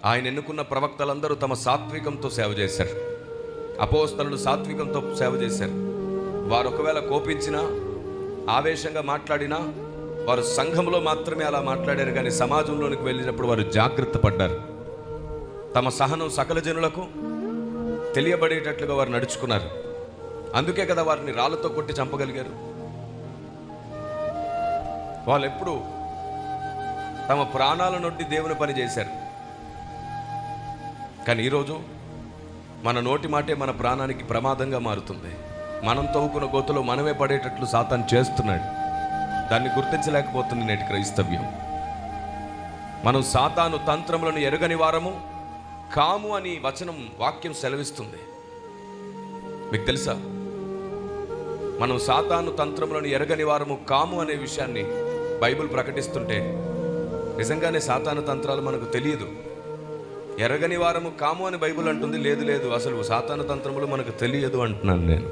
ఆయన ఎన్నుకున్న ప్రవక్తలందరూ తమ సాత్వికంతో సేవ చేశారు. అపోస్తలులు సాత్వికంతో సేవ చేశారు. వారు ఒకవేళ కోపించినా, ఆవేశంగా మాట్లాడినా వారు సంఘంలో మాత్రమే అలా మాట్లాడారు, కానీ సమాజంలోనికి వెళ్ళినప్పుడు వారు జాగ్రత్త పడ్డారు. తమ సహనం సకల జనులకు తెలియబడేటట్లుగా వారు నడుచుకున్నారు. అందుకే కదా వారిని రాళ్లతో కొట్టి చంపగలిగారు. వాళ్ళు ఎప్పుడు తమ ప్రాణాల నుండి దేవుని పని చేశారు. కానీ ఈరోజు మన నోటి మాటే మన ప్రాణానికి ప్రమాదంగా మారుతుంది. మనం తవ్వుకున్న గోతులో మనమే పడేటట్లు సాతాను చేస్తున్నాడు. దాన్ని గుర్తించలేకపోతుంది నేటి క్రైస్తవ్యం. మనం సాతాను తంత్రములను ఎరగని వారము కాము అని వాక్యం సెలవిస్తుంది. మీకు తెలుసా, మనం సాతాను తంత్రములను ఎరగని వారము కాము అనే విషయాన్ని బైబిల్ ప్రకటిస్తుంటే నిజంగానే సాతాను తంత్రాలు మనకు తెలియదు. ఎరగని వారము కాము అని బైబిల్ అంటుంది. లేదు లేదు, అసలు సాతాను తంత్రములు మనకు తెలియదు అంటున్నాను నేను.